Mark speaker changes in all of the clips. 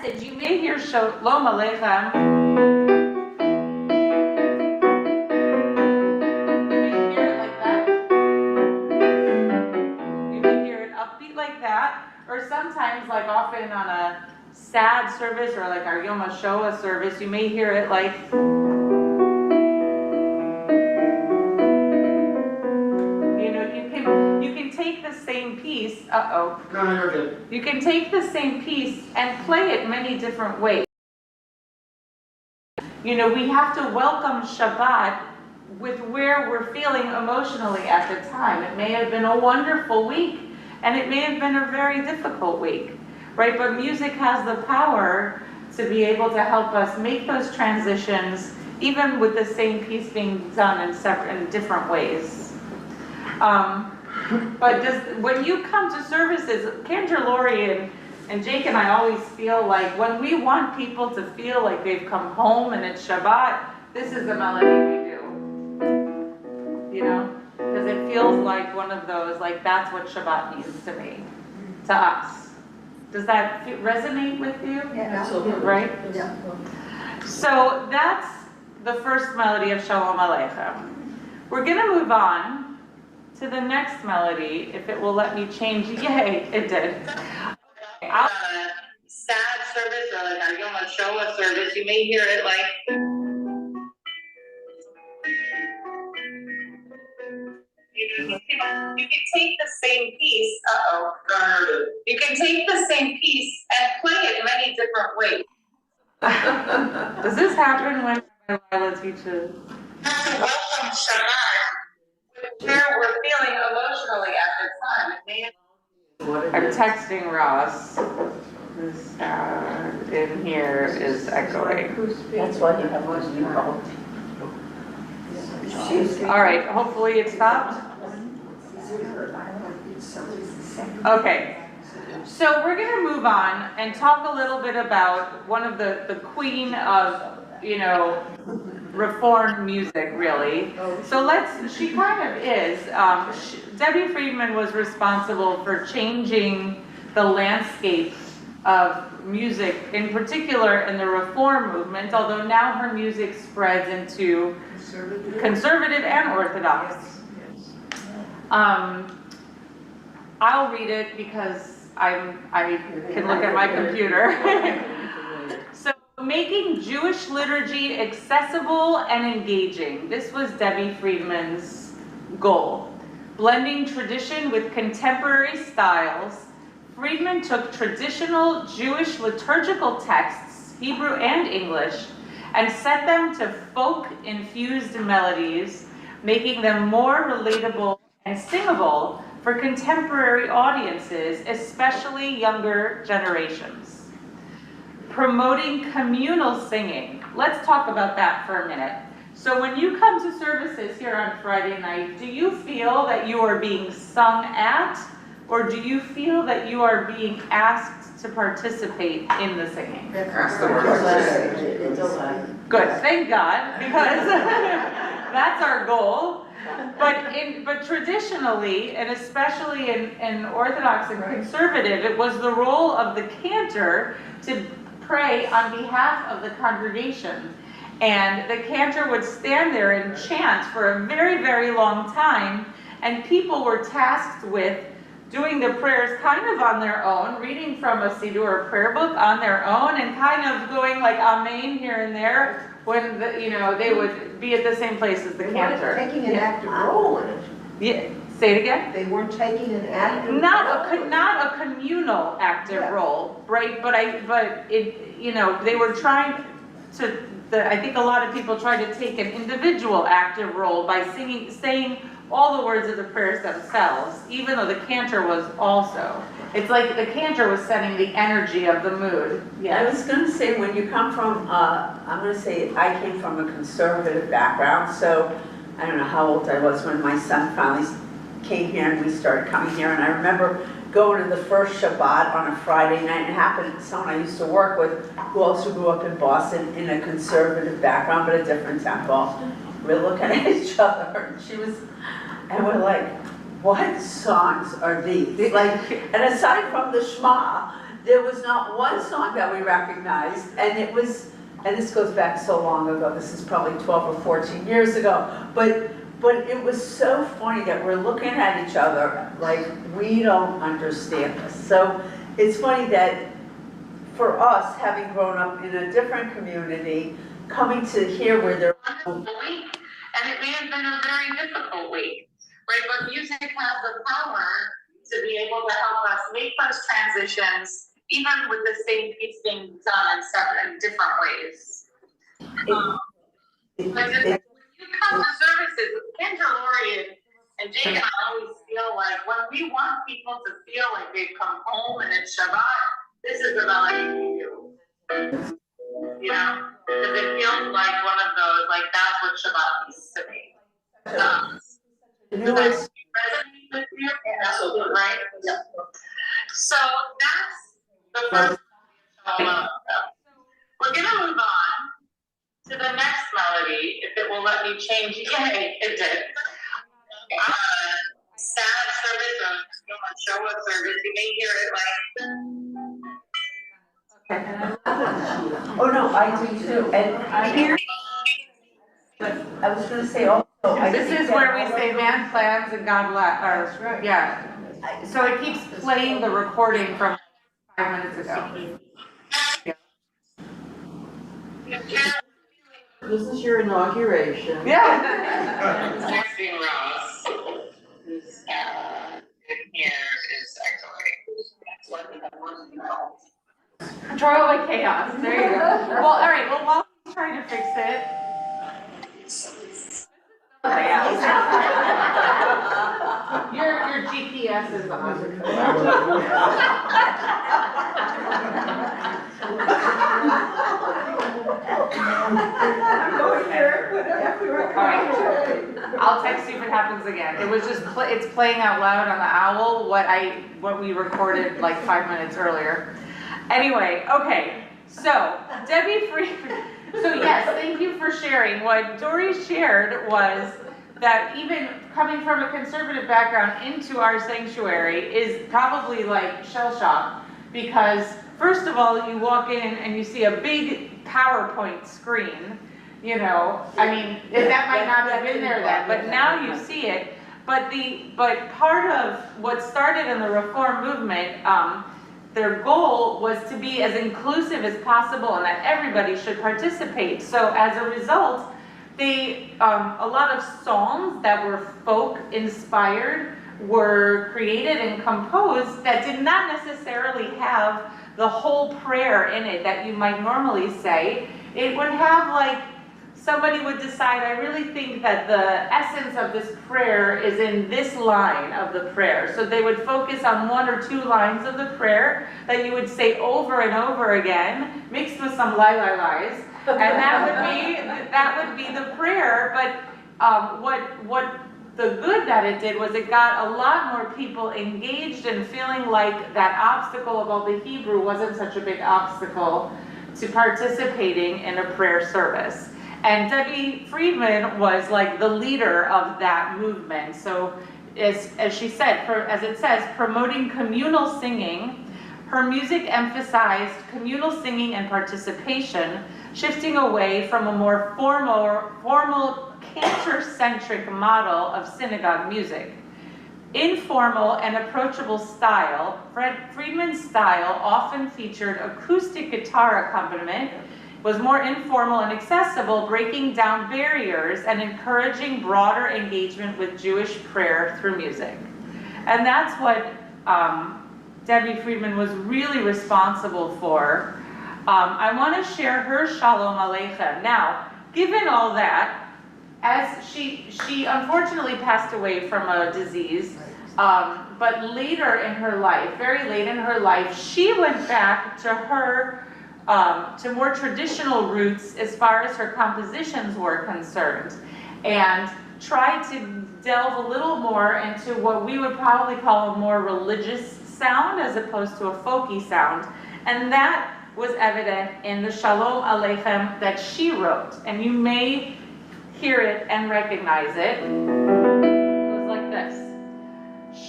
Speaker 1: message, you may hear Shalom Aleichem. You may hear it like that. You may hear it upbeat like that, or sometimes, like often on a sad service or like our Yom HaShoah service, you may hear it like. You can take the same piece, No, you're good. You can take the same piece and play it many different ways. We have to welcome Shabbat with where we're feeling emotionally at the time. It may have been a wonderful week, and it may have been a very difficult week, right? But music has the power to be able to help us make those transitions, even with the same piece being done in different ways. But when you come to services, Cantor, Lori, and Jake and I always feel like when we want people to feel like they've come home and it's Shabbat, this is the melody we do. Because it feels like one of those, like that's what Shabbat means to me, to us. Does that resonate with you?
Speaker 2: Yeah, absolutely.
Speaker 1: Right?
Speaker 2: Yeah.
Speaker 1: So that's the first melody of Shalom Aleichem. We're going to move on to the next melody, if it will let me change. Yay, it did. Okay, on a sad service or like our Yom HaShoah service, you may hear it like. You can take the same piece. You can take the same piece and play it many different ways. Does this happen when Lila teaches? Welcome Shabbat. Where we're feeling emotionally at the time. I'm texting Ross. The sound in here is echoing.
Speaker 2: That's why you have voice involved.
Speaker 1: All right, hopefully it stopped. Okay, so we're going to move on and talk a little bit about one of the queen of, Reformed music, really. So she kind of is. Debbie Friedman was responsible for changing the landscape of music, in particular in the Reform movement, although now her music spreads into conservative and Orthodox. I'll read it because I can look at my computer. So, making Jewish liturgy accessible and engaging. This was Debbie Friedman's goal. Blending tradition with contemporary styles, Friedman took traditional Jewish liturgical texts, Hebrew and English, and set them to folk-infused melodies, making them more relatable and singable for contemporary audiences, especially younger generations. Promoting communal singing. Let's talk about that for a minute. So when you come to services here on Friday night, do you feel that you are being sung at, or do you feel that you are being asked to participate in the singing? Good, thank God, because that's our goal. But traditionally, and especially in Orthodox and conservative, it was the role of the cantor to pray on behalf of the congregation. And the cantor would stand there and chant for a very, very long time, and people were tasked with doing the prayers kind of on their own, reading from a Siddur prayer book on their own, and kind of going like Amen here and there when they would be at the same place as the cantor.
Speaker 2: They weren't taking an active role in it.
Speaker 1: Yeah, say it again.
Speaker 2: They weren't taking an active role.
Speaker 1: Not a communal active role, right? But they were trying to. I think a lot of people try to take an individual active role by saying all the words of the prayers themselves, even though the cantor was also. It's like the cantor was setting the energy of the mood.
Speaker 3: Yeah. I was going to say, when you come from, I came from a conservative background, so I don't know how old I was when my son finally came here and we started coming here, and I remember going to the first Shabbat on a Friday night. It happened to someone I used to work with who also grew up in Boston in a conservative background, but a different temple. We're looking at each other, and we're like, what songs are these? And aside from the Shema, there was not one song that we recognized, and it was, and this goes back so long ago, this is probably 12 or 14 years ago, but it was so funny that we're looking at each other like we don't understand this. So it's funny that for us, having grown up in a different community, coming to here where they're
Speaker 4: week, and it may have been a very difficult week, right? But music has the power to be able to help us make those transitions, even with the same piece being done in several different ways. But when you come to services, Cantorial and Jake and I always feel like when we want people to feel like they've come home and it's Shabbat, this is the melody we do. You know, because it feels like one of those, like that's what Shabbat means to me. Does that resonate with you? Absolutely. Right? Yeah. So that's the first Shabbat. We're gonna move on to the next melody, if it will let me change. Yay, it did. Sad service of Showa service. You may hear it like.
Speaker 3: oh no, I do too, and I was gonna say also.
Speaker 1: This is where we say man plans and God bless, or, yeah. So it keeps playing the recording from 5 minutes ago.
Speaker 2: This is your inauguration.
Speaker 1: Yeah.
Speaker 4: Maxine Ross, who's in here, is echoing.
Speaker 1: Control like chaos. There you go. Well, all right. Well, while he's trying to fix it. Your GPS is on. I'll text you if it happens again. It was just it's playing out loud on the owl what we recorded like 5 minutes earlier. Anyway, okay. So Debbie Freeman. So yes, thank you for sharing. What Dory shared was that even coming from a conservative background into our sanctuary is probably like shell shock, because first of all, you walk in and you see a big PowerPoint screen. You know, I mean, that might not have been there then, but now you see it. But part of what started in the Reform movement, their goal was to be as inclusive as possible and that everybody should participate. So as a result, a lot of songs that were folk inspired were created and composed that did not necessarily have the whole prayer in it that you might normally say. It would have like, somebody would decide, I really think that the essence of this prayer is in this line of the prayer. So they would focus on 1 or 2 lines of the prayer that you would say over and over again, mixed with some lies. And that would be the prayer. But what the good that it did was it got a lot more people engaged and feeling like that obstacle of all the Hebrew wasn't such a big obstacle to participating in a prayer service. And Debbie Freeman was like the leader of that movement. So as she said, as it says, promoting communal singing, her music emphasized communal singing and participation, shifting away from a more formal Cantor-centric model of synagogue music. Informal and approachable style, Freeman's style often featured acoustic guitar accompaniment, was more informal and accessible, breaking down barriers and encouraging broader engagement with Jewish prayer through music. And that's what Debbie Freeman was really responsible for. I want to share her Shalom Aleichem. Now, given all that, as she unfortunately passed away from a disease, but later in her life, very late in her life, she went back to her to more traditional roots as far as her compositions were concerned, and tried to delve a little more into what we would probably call a more religious sound as opposed to a folky sound. And that was evident in the Shalom Aleichem that she wrote. And you may hear it and recognize it. It goes like this.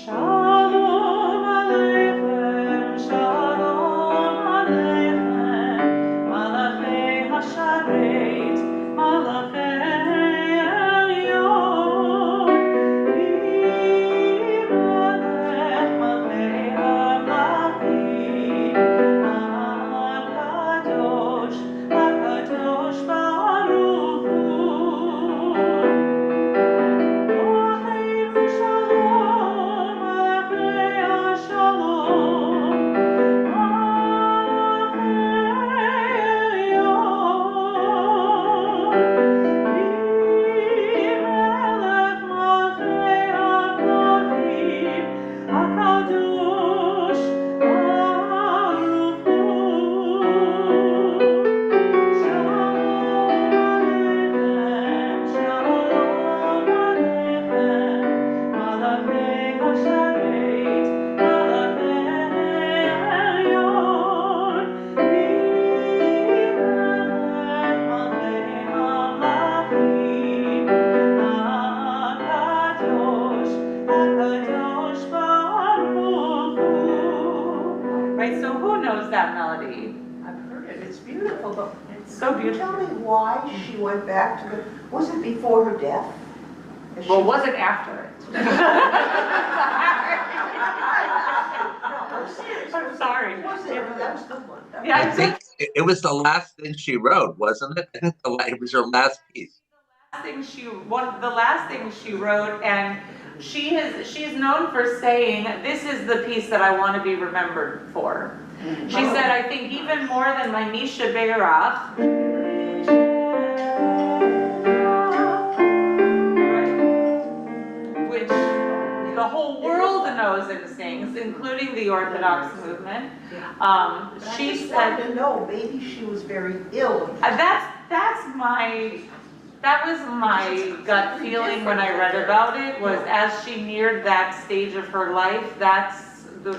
Speaker 1: Shalom Aleichem, Shalom that melody.
Speaker 2: I've heard it, it's beautiful, but
Speaker 1: It's so
Speaker 2: can you
Speaker 1: beautiful.
Speaker 2: tell me why she went back to the, was it before her death? Is
Speaker 1: Well, it
Speaker 2: she-
Speaker 1: wasn't after it.
Speaker 2: No, I'm serious.
Speaker 1: I'm sorry.
Speaker 2: Was it, that was the one. That
Speaker 1: Yeah,
Speaker 2: was-
Speaker 5: I think it was the last thing she wrote, wasn't it? I think it was her last piece.
Speaker 1: The last thing she wrote, and she's known for saying, this is the piece that I want to be remembered for. She said, I think even more than my Misha Beirach, which the whole world knows and sings, including the Orthodox movement. She
Speaker 2: I
Speaker 1: said,
Speaker 2: just wanted to know, maybe she was very ill.
Speaker 1: that was my gut feeling when I read about it, was as she neared that stage of her life,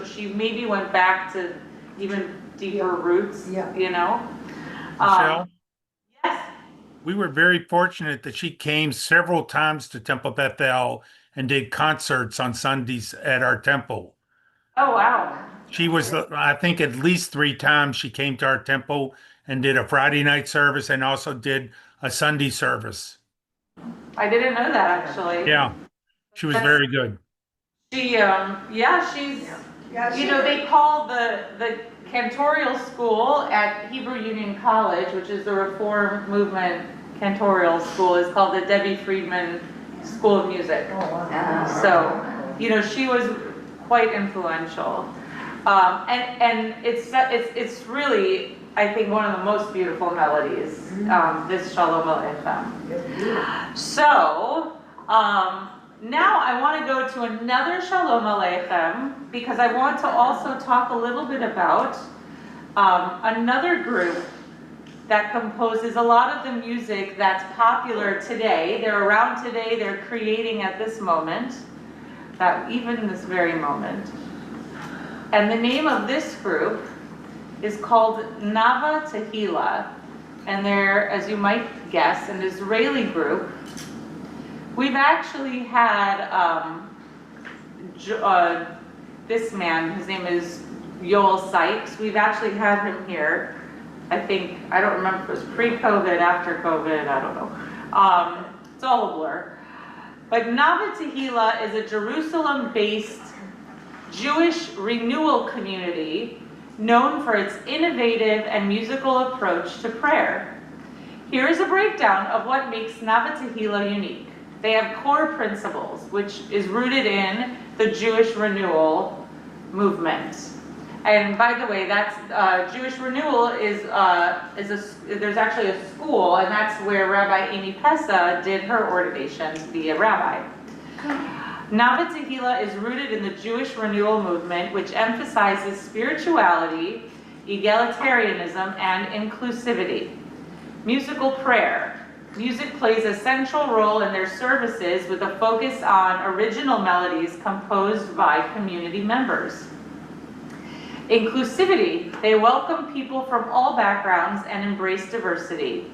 Speaker 1: she maybe went back to even deeper roots,
Speaker 2: Yeah.
Speaker 1: you know?
Speaker 6: Michelle,
Speaker 1: Yes,
Speaker 6: we were very fortunate that she came several times to Temple Bethel and did concerts on Sundays at our temple.
Speaker 1: oh wow.
Speaker 6: She was, I think, at least 3 times she came to our temple and did a Friday night service and also did a Sunday service.
Speaker 1: I didn't know that actually.
Speaker 6: Yeah, she was very good.
Speaker 1: She's,
Speaker 2: Yeah,
Speaker 1: you know, they call the Cantorial school at Hebrew Union College, which is the Reform Movement Cantorial school, is called the Debbie Friedman School of Music.
Speaker 2: Oh, wow.
Speaker 1: So, you know, she was quite influential. And it's really, I think, one of the most beautiful melodies, this Shalom Aleichem. So, now I want to go to another Shalom Aleichem, because I want to also talk a little bit about another group that composes a lot of the music that's popular today. They're around today, they're creating at this moment, even this very moment. And the name of this group is called Nava Tehillah, and they're, as you might guess, an Israeli group. We've actually had this man, his name is Yoel Sykes. We've actually had him here. I don't remember if it was pre-COVID, after COVID, I don't know. It's all a blur. But Nava Tehillah is a Jerusalem-based Jewish renewal community known for its innovative and musical approach to prayer. Here is a breakdown of what makes Nava Tehillah unique. They have core principles, which is rooted in the Jewish renewal movement. And by the way, that's Jewish renewal is there's actually a school, and that's where Rabbi Amy Pesa did her ordination to be a rabbi. Nava Tehillah is rooted in the Jewish renewal movement, which emphasizes spirituality, egalitarianism, and inclusivity. Musical prayer. Music plays a central role in their services with a focus on original melodies composed by community members. Inclusivity. They welcome people from all backgrounds and embrace diversity.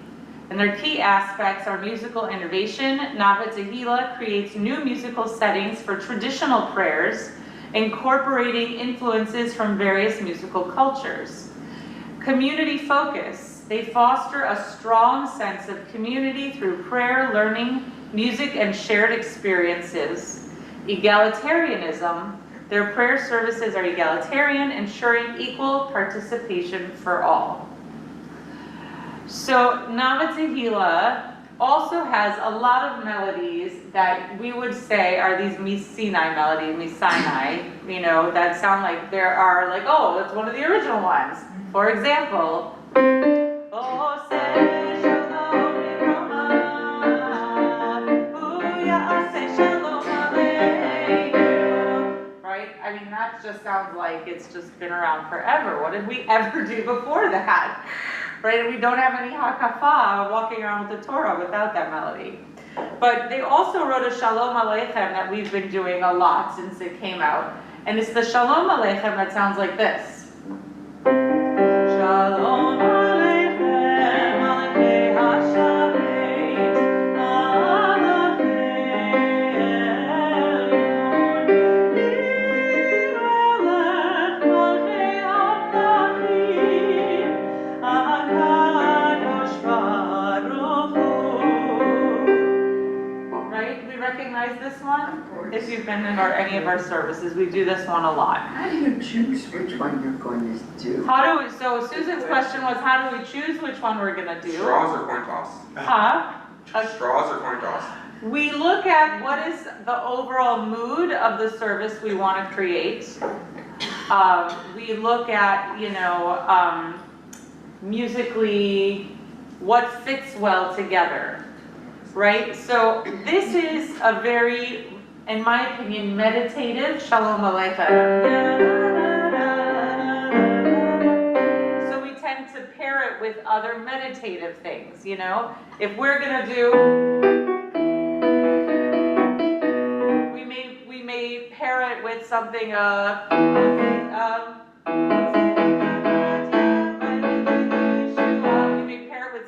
Speaker 1: And their key aspects are musical innovation. Nava Tehillah creates new musical settings for traditional prayers, incorporating influences from various musical cultures. Community focus. They foster a strong sense of community through prayer, learning, music, and shared experiences. Egalitarianism. Their prayer services are egalitarian, ensuring equal participation for all. So Nava Tehillah also has a lot of melodies that we would say are these Sinai melodies, Sinai, you know, that sound like there are like, oh, that's one of the original ones. For example, Oh, say shalom librama, Booyah, say shalom aleinu. Right? I mean, that just sounds like it's just been around forever. What did we ever do before that? Right? We don't have any hakafa walking around with the Torah without that melody. But they also wrote a Shalom Aleichem that we've been doing a lot since it came out. And it's the Shalom Aleichem that sounds like this. Shalom Aleichem, Alekei HaShavet, Alakei Elyon, Nimelech Malkei HaMlachim. if you've been in any of our services. We do this one a lot.
Speaker 2: How do you choose which one you're going to do?
Speaker 1: So Susan's question was, how do we choose which one we're gonna do?
Speaker 7: Straws or coin toss?
Speaker 1: Huh?
Speaker 7: Straws or coin toss?
Speaker 1: We look at what is the overall mood of the service we want to create. We look at, musically, what fits well together, right? So this is a very, in my opinion, meditative Shalom Aleichem. So we tend to pair it with other meditative things, If we're gonna do, we may pair it with something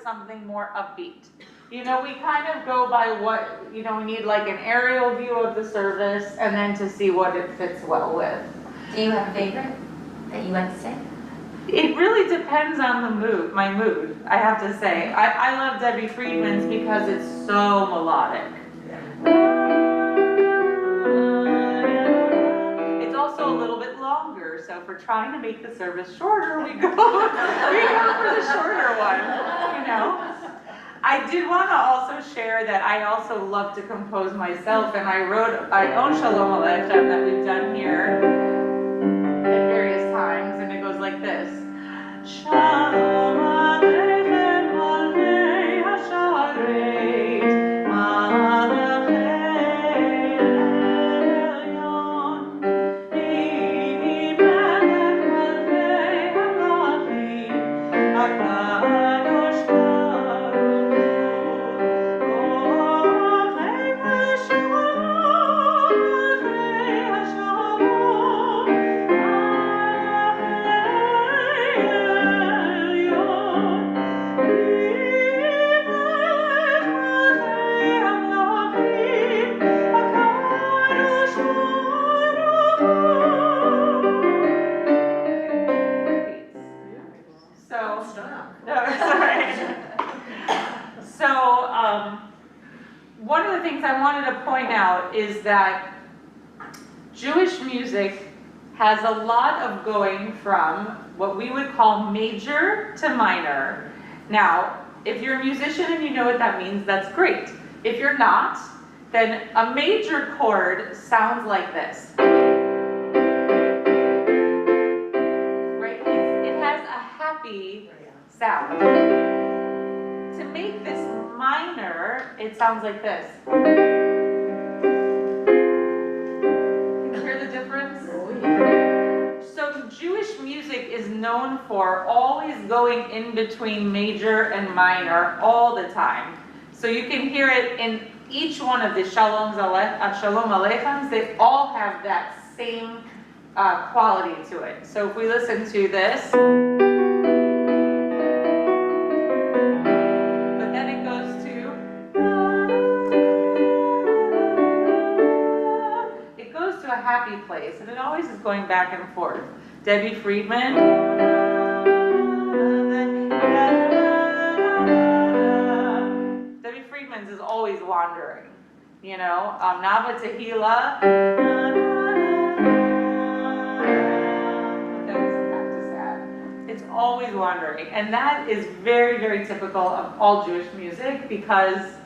Speaker 1: something more upbeat. We kind of go by what, we need like an aerial view of the service and then to see what it fits well with.
Speaker 8: Do you have a favorite that you like to sing?
Speaker 1: It really depends on the mood, my mood, I have to say. I love Debbie Friedman's because it's so melodic. It's also a little bit longer, so if we're trying to make the service shorter, we go for the shorter one, I did want to also share that I also love to compose myself, and I wrote my own Shalom Aleichem that we've done here at various times, and it goes like this. Shalom Aleichem Malvei HaSharet Malachei Elyon Hi Melech Malvei HaMlachim HaKadosh Baruch Hu Malvei HaShalom Malvei HaShalom one of the things I wanted to point out is that Jewish music has a lot of going from what we would call major to minor. Now, if you're a musician and you know what that means, that's great. If you're not, then a major chord sounds like this. Right? It has a happy sound. To make this minor, it sounds like this. Can you hear the difference? So Jewish music is known for always going in between major and minor all the time. So you can hear it in each one of the Shalom Aleichems. They all have that same quality to it. So if we listen to this, but then it goes to a happy place, and it always is going back and forth. Debbie Friedman. Debbie Friedman's is always wandering, Nava Tehillah. It's always wandering, and that is very, very typical of all Jewish music because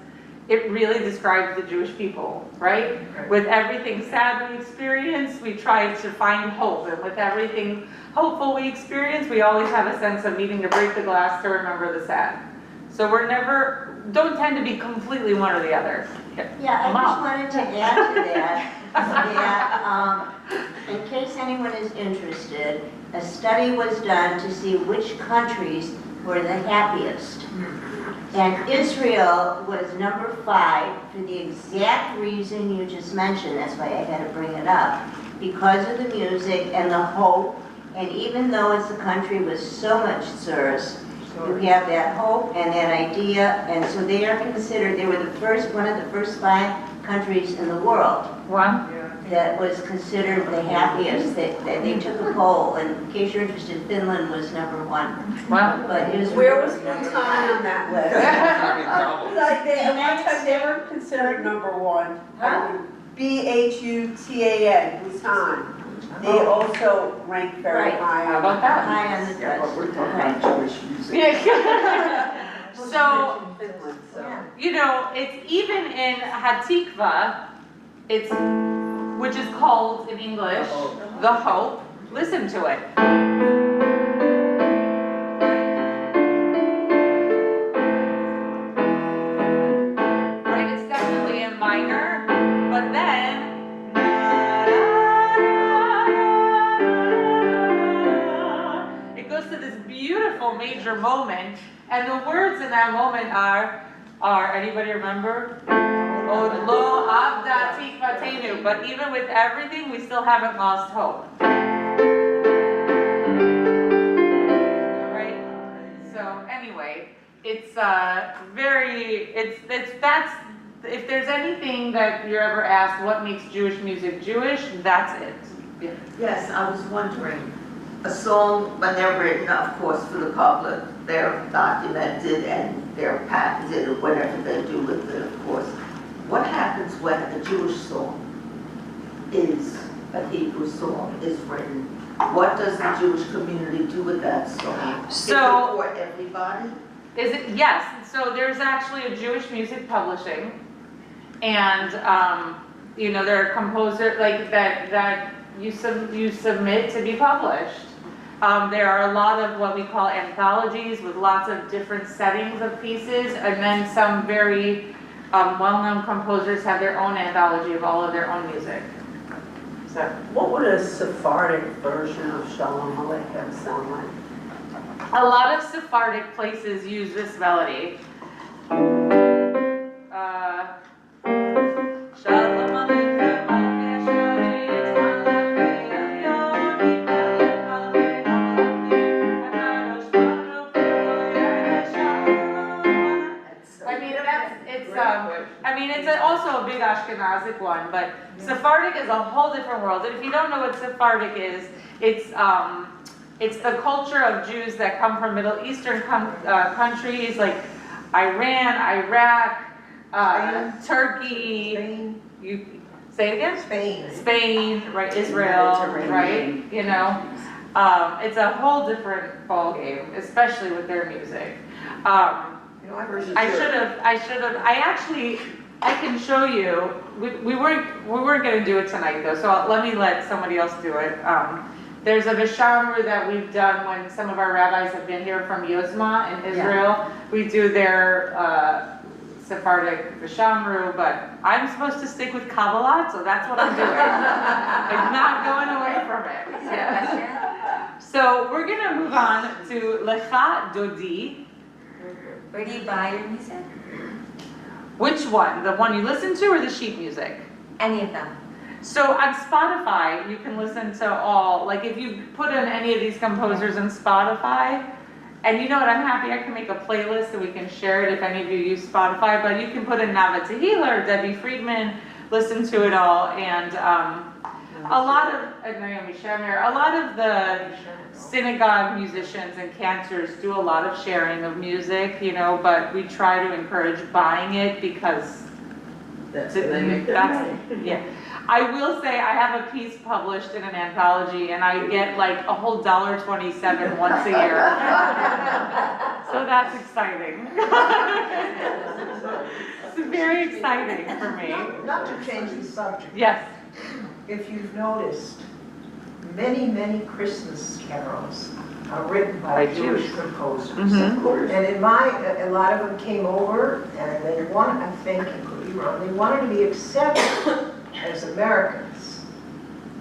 Speaker 1: it really describes the Jewish people, right? With everything sad we experience, we try to find hope. And with everything hopeful we experience, we always have a sense of needing to break the glass to remember the sad. So don't tend to be completely one or the other.
Speaker 9: Yeah, I just wanted to add to that, in case anyone is interested, a study was done to see which countries were the happiest. And Israel was number 5 for the exact reason you just mentioned. That's why I had to bring it up. Because of the music and the hope, and even though it's a country with so much source, you have that hope and that idea, and so they are considered, they were one of the first 5 countries in the world.
Speaker 1: Wow.
Speaker 9: That was considered the happiest. They took a poll, and in case you're interested, Finland was number 1.
Speaker 1: Wow.
Speaker 9: But Israel
Speaker 3: Where was
Speaker 9: was number
Speaker 3: Bhutan on that list? Like at one time they were considered number 1. Bhutan, Bhutan. They also rank very
Speaker 9: Right.
Speaker 3: high.
Speaker 1: How about that?
Speaker 9: High on the
Speaker 2: Yeah, but we're
Speaker 9: list.
Speaker 2: talking about Jewish music.
Speaker 1: Yeah. So,
Speaker 3: Finland, so.
Speaker 9: Yeah.
Speaker 1: you know, it's even in Hatikva, it's, which is called in English, the Hope. Listen to it. Right, it's definitely in minor, but then it goes to this beautiful major moment, and the words in that moment are anybody remember? Oh, lo abda tikvatenu. But even with everything, we still haven't lost hope. Right? So anyway, it's that's, if there's anything that you're ever asked, what makes Jewish music Jewish, that's it. Yeah.
Speaker 2: Yes, I was wondering, a song, when they're written, of course, for the public, they're documented and they're patented or whatever they do with it, of course. What happens when a Jewish song is, a Hebrew song is written? What does the Jewish community do with that song?
Speaker 1: So-
Speaker 2: Is it for everybody?
Speaker 1: Is it? Yes. So there's actually a Jewish music publishing, and you know, there are composers like that you submit to be published. There are a lot of what we call anthologies with lots of different settings of pieces, and then some very well-known composers have their own anthology of all of their own music. So
Speaker 3: What would a Sephardic version of Shalom Aleichem sound like?
Speaker 1: a lot of Sephardic places use this melody. Shalom Aleichem, Malkei Shalit, Malkei Elyonim, Melech Malkei Hamelachim, Hakadosh Baruch Hu, Shalom. I mean, it's also a big Ashkenazic one, but Sephardic is a whole different world. And if you don't know what Sephardic is, it's the culture of Jews that come from Middle Eastern countries like Iran, Iraq, Turkey.
Speaker 2: Spain.
Speaker 1: You say it again?
Speaker 2: Spain.
Speaker 1: Spain, right? Israel,
Speaker 3: Mediterranean.
Speaker 1: right? You know, it's a whole different ballgame, especially with their music.
Speaker 2: You know,
Speaker 1: I can show you. We weren't going to do it tonight though, so let somebody else do it. There's a Vishamru that we've done when some of our rabbis have been here from Yozma in Israel. We do their Sephardic Vishamru, but I'm supposed to stick with Kabbalat, so that's what I'm doing. I'm not going away from it. Yeah. So we're going to move on to Lecha Dodi.
Speaker 8: Where do you buy your music?
Speaker 1: Which one? The one you listen to or the sheet music?
Speaker 8: Any of them.
Speaker 1: So on Spotify, you can listen to all, like if you put in any of these composers in Spotify, and you know what, I'm happy I can make a playlist and we can share it if any of you use Spotify, but you can put in Nava Tehila or Debbie Friedman, listen to it all, and a lot of, Naomi Shemer, a lot of the synagogue musicians and cantors do a lot of sharing of music, you know, but we try to encourage buying it because
Speaker 3: That's what they make their money.
Speaker 1: yeah. I will say I have a piece published in an anthology and I get like a whole $1.27 once a year. So that's exciting. It's very exciting for me.
Speaker 2: Not to change the subject.
Speaker 1: Yes.
Speaker 2: If you've noticed, many, many Christmas carols are written by
Speaker 1: By
Speaker 2: Jewish
Speaker 1: Jews.
Speaker 2: composers.
Speaker 1: Mhm.
Speaker 2: And a lot of them came over and they wanted, I think, I could be wrong, they wanted to be accepted as Americans,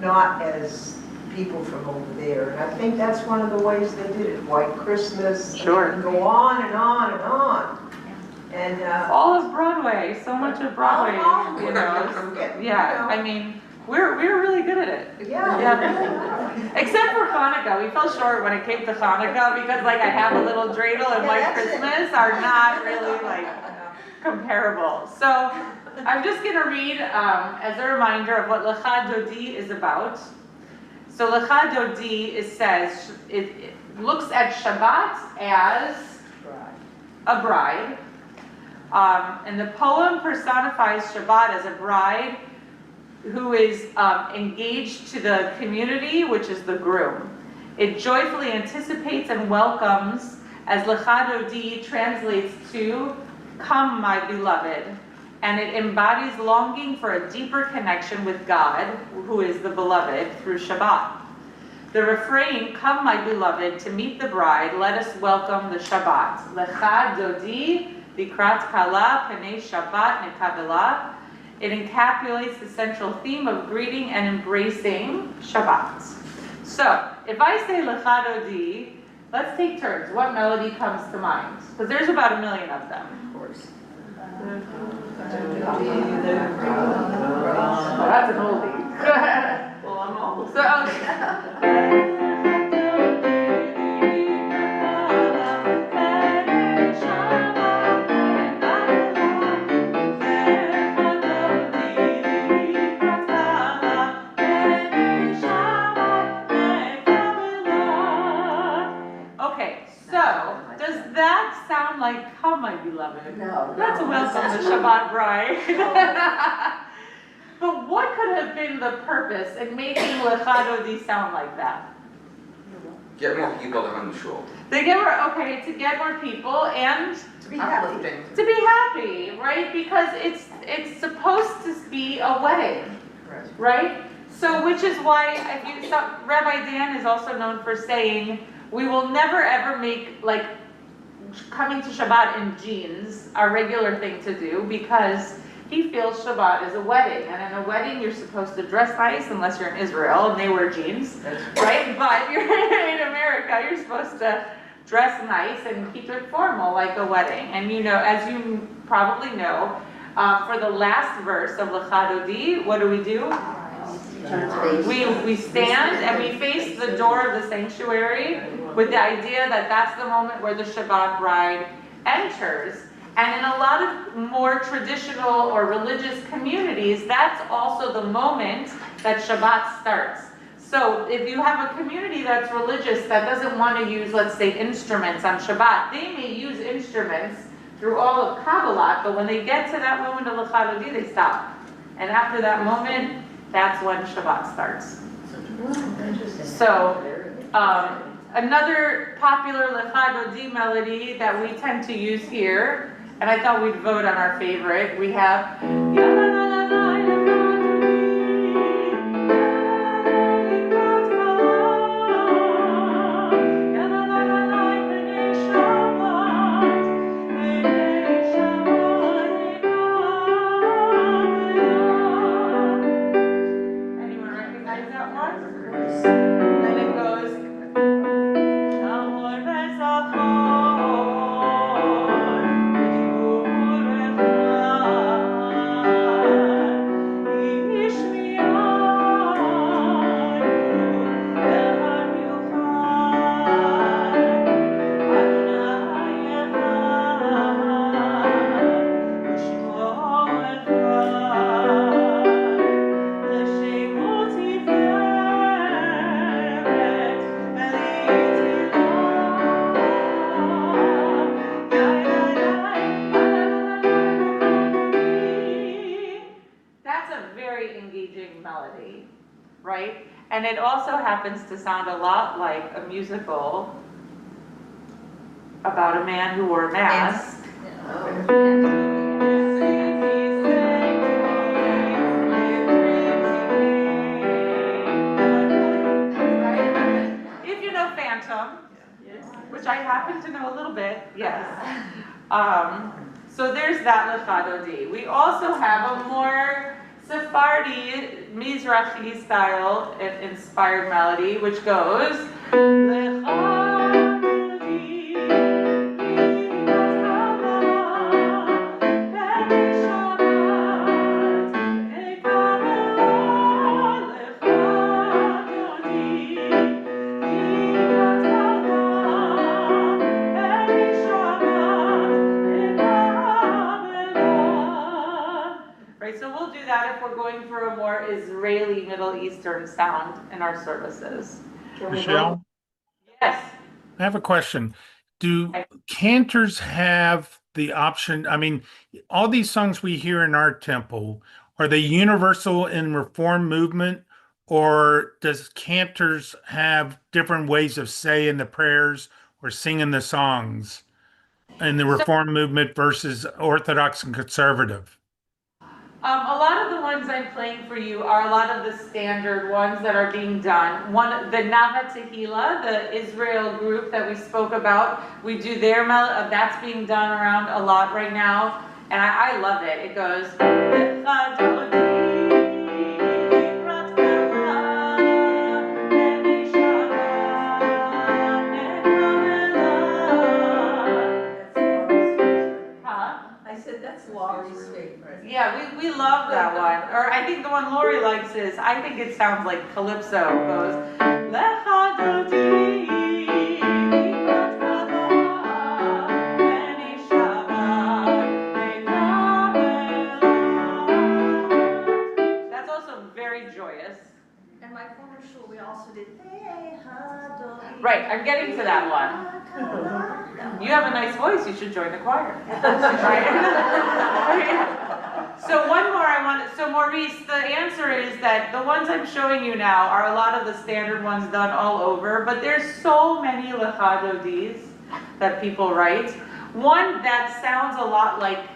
Speaker 2: not as people from over there. And I think that's one of the ways they did it, White Christmas.
Speaker 1: Sure.
Speaker 2: And go on and on and on. And,
Speaker 1: All of Broadway, so much of Broadway,
Speaker 2: all
Speaker 1: you know. Yeah, I mean, we're really good at it.
Speaker 2: yeah.
Speaker 1: Yeah. Except for Hanukkah, we fell short when it came to Hanukkah because like I have a little dreidel and
Speaker 2: Yeah,
Speaker 1: White
Speaker 2: that's it.
Speaker 1: Christmas are not really like comparable. So I'm just gonna read as a reminder of what Lecha Dodi is about. So Lecha Dodi says, it looks at Shabbat as a bride. And the poem personifies Shabbat as a bride who is engaged to the community, which is the groom. It joyfully anticipates and welcomes, as Lecha Dodi translates to, "Come, my beloved," and it embodies longing for a deeper connection with God, who is the beloved, through Shabbat. The refrain, "Come, my beloved, to meet the bride, let us welcome the Shabbat." Lecha Dodi likrat kala panei Shabbat nekabela. It encapsulates the central theme of greeting and embracing Shabbat. So, if I say Lecha Dodi, let's take turns. What melody comes to mind? Because there's about 1 million of them.
Speaker 3: Of course.
Speaker 1: Oh, that's an oldie.
Speaker 3: Well, I'm almost.
Speaker 1: Does that sound like "Come, my beloved"?
Speaker 3: No.
Speaker 1: That's a welcome the Shabbat bride. But what could have been the purpose in making Lecha Dodi sound like that?
Speaker 7: Get more people to come to shul.
Speaker 1: To get more people and
Speaker 3: To be happy.
Speaker 1: to be happy, right? Because it's supposed to be a wedding, right? So, which is why Rabbi Dan is also known for saying, we will never ever make like coming to Shabbat in jeans our regular thing to do, because he feels Shabbat is a wedding, and in a wedding you're supposed to dress nice, unless you're in Israel and they wear jeans, right? But you're in America, you're supposed to dress nice and keep it formal like a wedding. And as you probably know, for the last verse of Lecha Dodi, what do? We stand and we face the door of the sanctuary with the idea that that's the moment where the Shabbat bride enters. And in a lot of more traditional or religious communities, that's also the moment that Shabbat starts. So if you have a community that's religious that doesn't want to use, let's say, instruments on Shabbat, they may use instruments through all of Kabbalat, but when they get to that moment of Lecha Dodi, they stop. And after that moment, that's when Shabbat starts. So, another popular Lecha Dodi melody that we tend to use here, and I thought we'd vote on our favorite, we have melody, right? And it also happens to sound a lot like a musical about a man who wore a mask. If you know Phantom, which I happen to know a little bit, yes. So there's that Lecha Dodi. We also have a more Sephardi, Mizrahi style inspired melody, which goes Lecha Dodi. Right, so we'll do that if we're going for a more Israeli Middle Eastern sound in our services.
Speaker 6: Michelle,
Speaker 1: Yes.
Speaker 6: I have a question. Do cantors have the option? I mean, all these songs we hear in our temple, are they universal in Reform movement, or does cantors have different ways of saying the prayers or singing the songs in the Reform movement versus Orthodox and conservative?
Speaker 1: A lot of the ones I'm playing for you are a lot of the standard ones that are being done. One, the Nava Tehillah, the Israel group that we spoke about, we do their that's being done around a lot right now, and I love it. It goes.
Speaker 3: I said, that's Laurie's favorite.
Speaker 1: Yeah, we love that one. Or I think the one Lori likes is, I think it sounds like Calypso. It goes, Lecha dodi, mikrat kala, beni Shabbat, mekabela. That's also very joyous.
Speaker 9: And my former school, we also did.
Speaker 1: Right, I'm getting to that one. You have a nice voice, you should join the choir. So one more so Maurice, the answer is that the ones I'm showing you now are a lot of the standard ones done all over, but there's so many Lecha Dodis that people write. One that sounds a lot like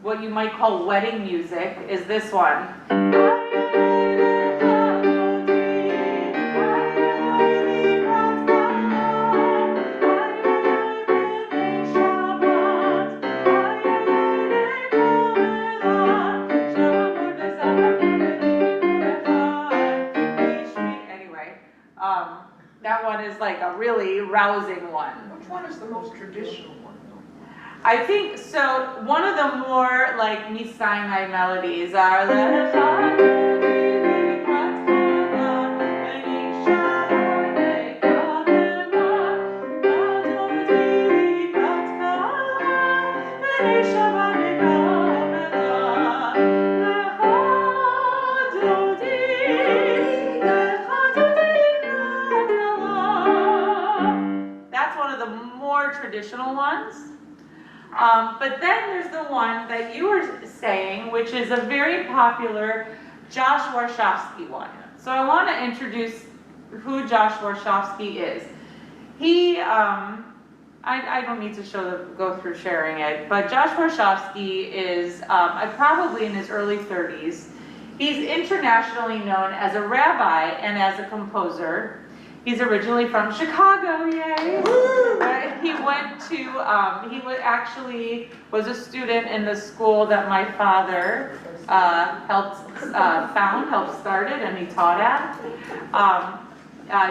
Speaker 1: what you might call wedding music is this one. That one is like a really rousing one.
Speaker 10: Which one is the most traditional one, though?
Speaker 1: I think so. One of the more like Sinai melodies are. That's one of the more traditional ones. But then there's the one that you were saying, which is a very popular Josh Warshawski one. So I want to introduce who Josh Warshawski is. He, I don't need to go through sharing it, but Josh Warshawski is probably in his early 30s. He's internationally known as a rabbi and as a composer. He's originally from Chicago, yay! He went to, he was a student in the school that my father helped started, and he taught at.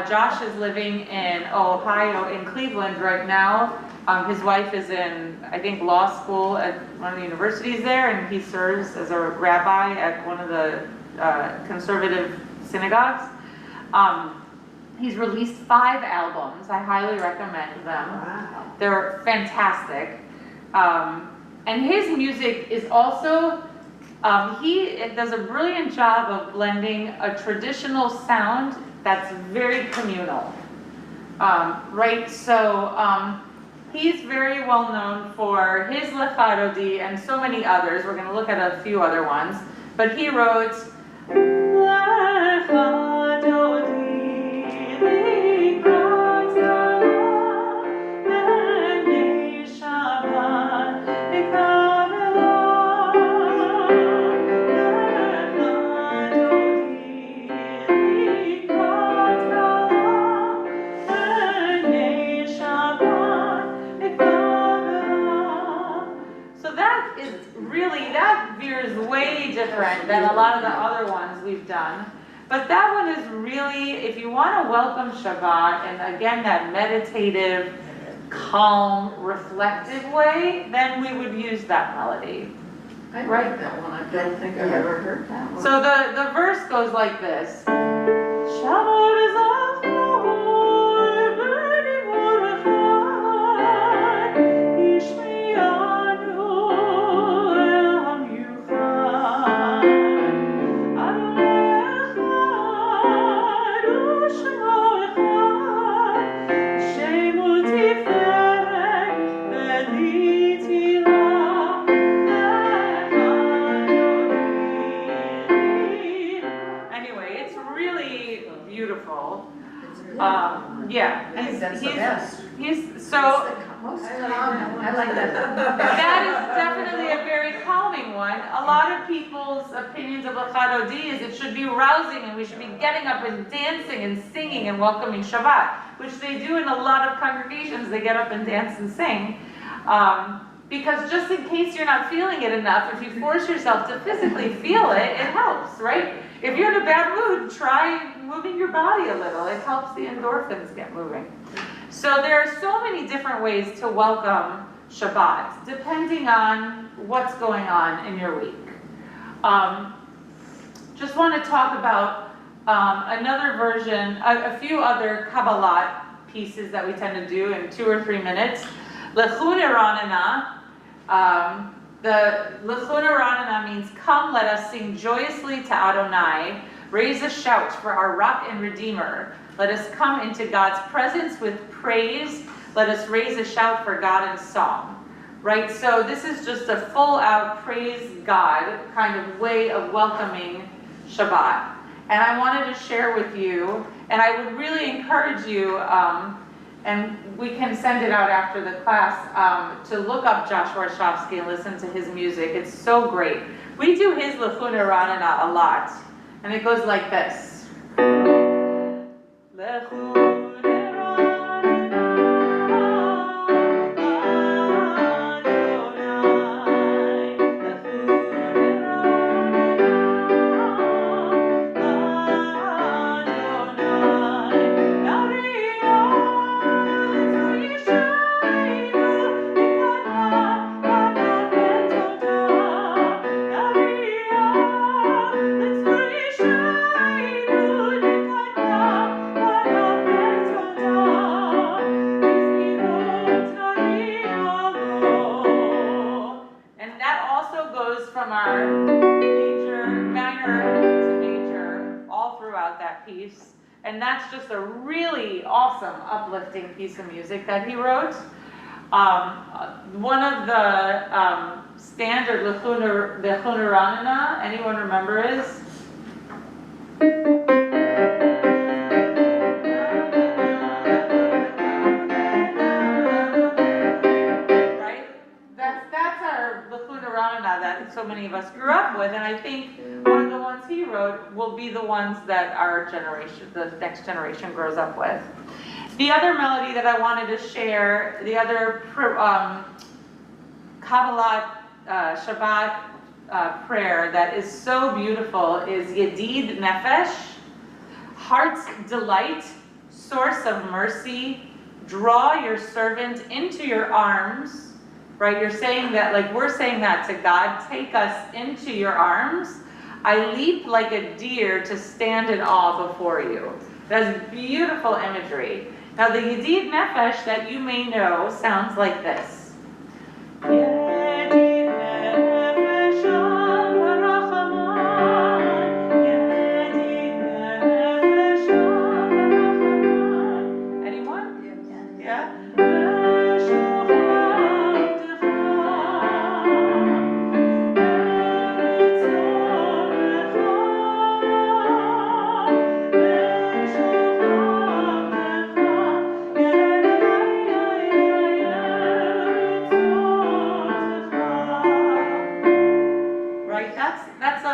Speaker 1: Josh is living in Ohio, in Cleveland right now. His wife is in, I think, law school at one of the universities there, and he serves as a rabbi at one of the conservative synagogues. He's released 5 albums. I highly recommend them.
Speaker 3: Wow.
Speaker 1: They're fantastic. And his music is also, he does a brilliant job of blending a traditional sound that's very communal. Right, so he's very well known for his Lecha Dodi and so many others. We're going to look at a few other ones. But he wrote, Lecha Dodi. That veers way different than a lot of the other ones we've done. But that one is really, if you want to welcome Shabbat, and again, that meditative, calm, reflective way, then we would use that melody.
Speaker 10: I like that one. I don't think I've ever heard that one.
Speaker 1: So the verse goes like this. Shabbat is
Speaker 9: most common.
Speaker 10: I like that.
Speaker 1: That is definitely a very calming one. A lot of people's opinions of Lecha Dodi is it should be rousing and we should be getting up and dancing and singing and welcoming Shabbat, which they do in a lot of congregations. They get up and dance and sing. Because just in case you're not feeling it enough, if you force yourself to physically feel it, it helps, right? If you're in a bad mood, try moving your body a little. It helps the endorphins get moving. So there are so many different ways to welcome Shabbat, depending on what's going on in your week. Just want to talk about another version, a few other Kabbalat pieces that we tend to do in 2 or 3 minutes. Lechun Eranana. The Lechun Eranana means, come, let us sing joyously to Adonai. Raise a shout for our rock and redeemer. Let us come into God's presence with praise. Let us raise a shout for God in song. Right? So this is just a full out praise God kind of way of welcoming Shabbat. And I wanted to share with you, and I would really encourage you, and we can send it out after the class, to look up Joshua Shafsky and listen to his music. It's so great. We do his Lechun Eranana a lot, and it goes like this. Lechun piece, and that's just a really awesome, uplifting piece of music that he wrote. One of the standard Lechun Eranana, anyone remember is? Right? That's our Lechun Eranana that so many of us grew up with, and I think one of the ones he wrote will be the ones that our generation, the next generation, grows up with. The other melody that I wanted to share, the other Kabbalat Shabbat prayer that is so beautiful is Yedid Nefesh, heart's delight, source of mercy, draw your servant into your arms, right? You're saying that, like we're saying that to God, take us into your arms. I leap like a deer to stand in awe before you. That's beautiful imagery. Now the Yedid Nefesh that you may know sounds like this. Yedid Nefesh al Barachaman, Yedid Nefesh al Barachaman. Anyone? Yeah? That's a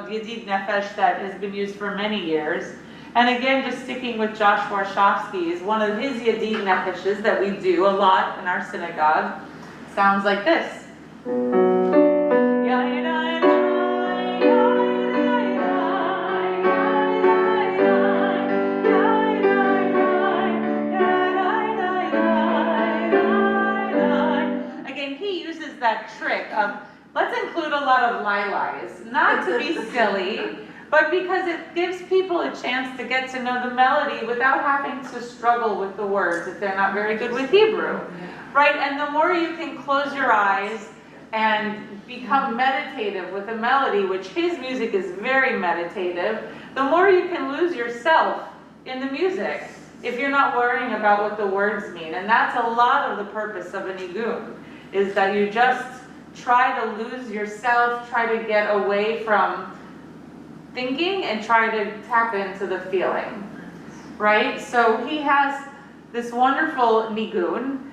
Speaker 1: Yedid Nefesh that has been used for many years. And again, just sticking with Joshua Shafsky, is one of his Yedid Nefeshes that we do a lot in our synagogue. Sounds like this. Again, he uses that trick of, let's include a lot of lies, not to be silly, but because it gives people a chance to get to know the melody without having to struggle with the words if they're not very good with Hebrew, right? And the more you can close your eyes and become meditative with a melody, which his music is very meditative, the more you can lose yourself in the music if you're not worrying about what the words mean. And that's a lot of the purpose of a nigun, is that you just try to lose yourself, try to get away from thinking and try to tap into the feeling, right? So he has this wonderful nigun.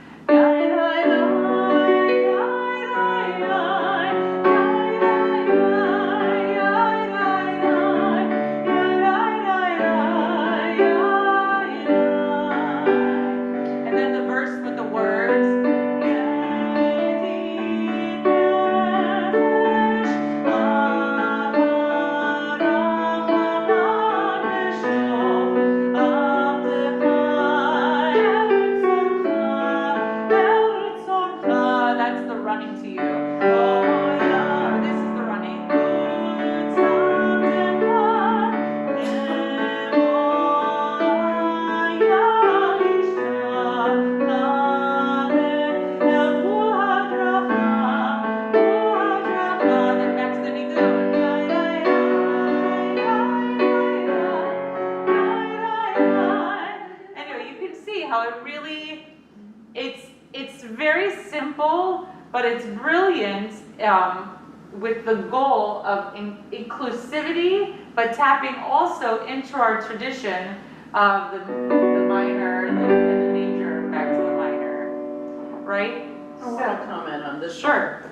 Speaker 1: it's very simple, but it's brilliant with the goal of inclusivity, but tapping also into our tradition of the minor and the major back to the minor, right?
Speaker 10: I want to comment on this.
Speaker 1: Sure.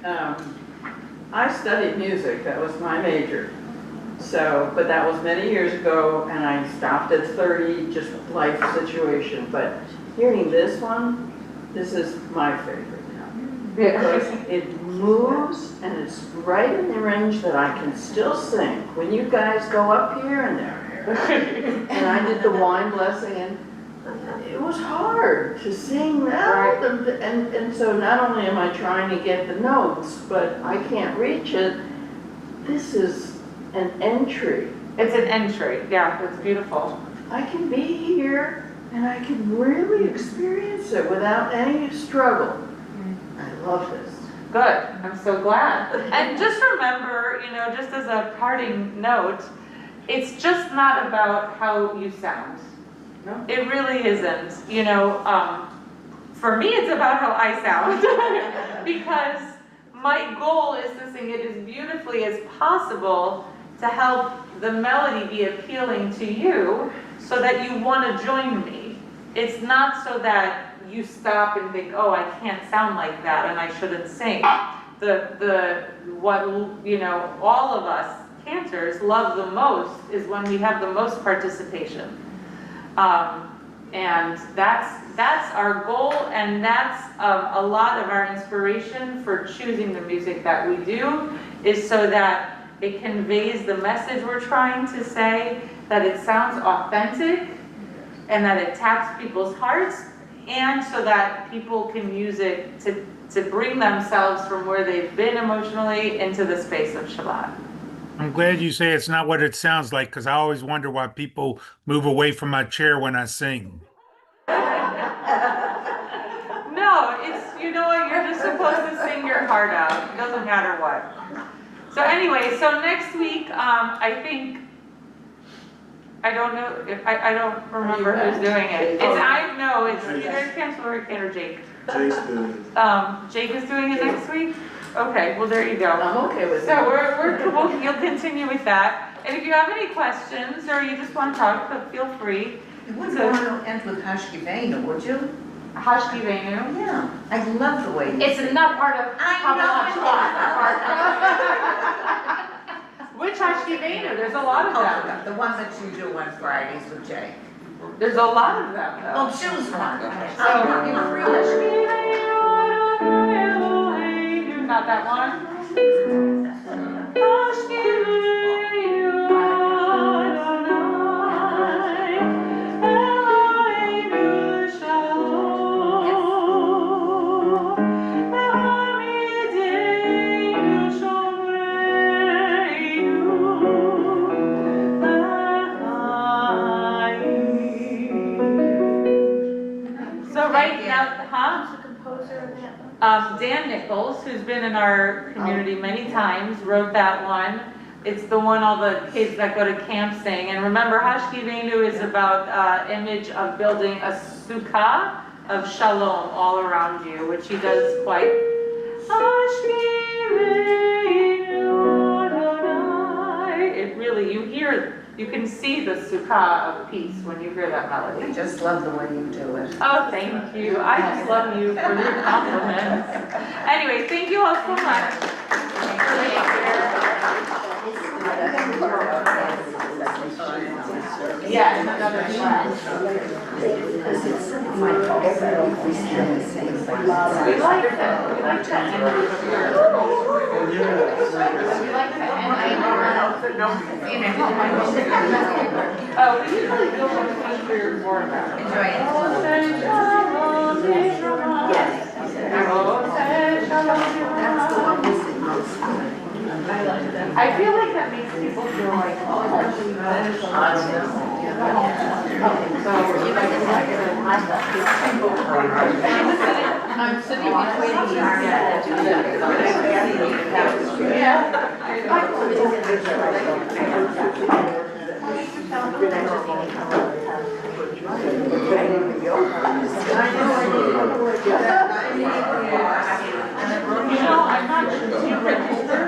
Speaker 10: I studied music, that was my major. So, but that was many years ago, and I stopped at 30, just life situation. But hearing this one, this is my favorite. Because it moves, and it's right in the range that I can still sing. When you guys go up here and there, and I did the wine blessing, and it was hard to sing that. And so not only am I trying to get the notes, but I can't reach it. This is an entry.
Speaker 1: It's an entry, yeah, it's beautiful.
Speaker 10: I can be here and I can really experience it without any struggle. I love this.
Speaker 1: Good, I'm so glad. And just remember, just as a parting note, it's just not about how you sound.
Speaker 10: No.
Speaker 1: It really isn't. For me, it's about how I sound. Because my goal is to sing it as beautifully as possible to help the melody be appealing to you so that you want to join me. It's not so that you stop and think, oh, I can't sound like that and I shouldn't sing. All of us cantors love the most is when we have the most participation. And that's our goal, and that's a lot of our inspiration for choosing the music that we do, is so that it conveys the message we're trying to say, that it sounds authentic, and that it taps people's hearts, and so that people can use it to bring themselves from where they've been emotionally into the space of Shabbat.
Speaker 6: I'm glad you say it's not what it sounds like, because I always wonder why people move away from my chair when I sing.
Speaker 1: No, you're just supposed to sing your heart out. It doesn't matter what. So anyway, next week, I don't know if I don't remember who's doing it. It's either Cantor or Jake.
Speaker 11: Jake's doing it.
Speaker 1: Jake is doing it next week? Okay, well there you go.
Speaker 10: I'm okay with
Speaker 1: So
Speaker 10: it.
Speaker 1: you'll continue with that. And if you have any questions or you just want to talk, feel free.
Speaker 2: You wouldn't want to end with Hashkivenu, would you?
Speaker 1: Hashkivenu.
Speaker 2: Yeah, I love the way you
Speaker 1: It's
Speaker 2: sing.
Speaker 1: not part of Kabbalat.
Speaker 2: I
Speaker 1: Which Hashkivenu? There's a lot of them.
Speaker 2: The one that you do on Fridays with Jake.
Speaker 1: There's a lot of them though.
Speaker 2: Oh, choose one.
Speaker 1: So, not that one? So right now, Dan Nichols, who's been in our community many times, wrote that one. It's the one all the kids that go to camp sing. And remember, Hashkivenu is about image of building a sukkah of shalom all around you, which he does quite. It really, you can see the sukkah of peace when you hear that melody.
Speaker 2: I just love the way you do it.
Speaker 1: Oh, thank you. I just love you for your compliments. Anyway, thank you all so much. Yeah, and another class. We like that. We like that energy of yours. We like that energy. Oh, we usually go on the country more about it.
Speaker 2: Enjoy it.
Speaker 1: Yes.
Speaker 2: That's the one we sing most.
Speaker 1: I feel like that makes people feel like, oh, that's really good.
Speaker 10: I'm sitting between you.
Speaker 1: Yeah. I'm not sure. Do you register?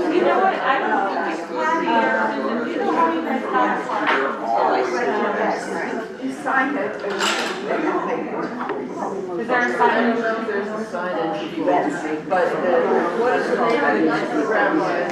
Speaker 1: You know what, I don't think it's clear. You know how you guys got
Speaker 10: You sign it.
Speaker 1: Is there a sign?
Speaker 10: There's a sign in, but what is the name of the program was?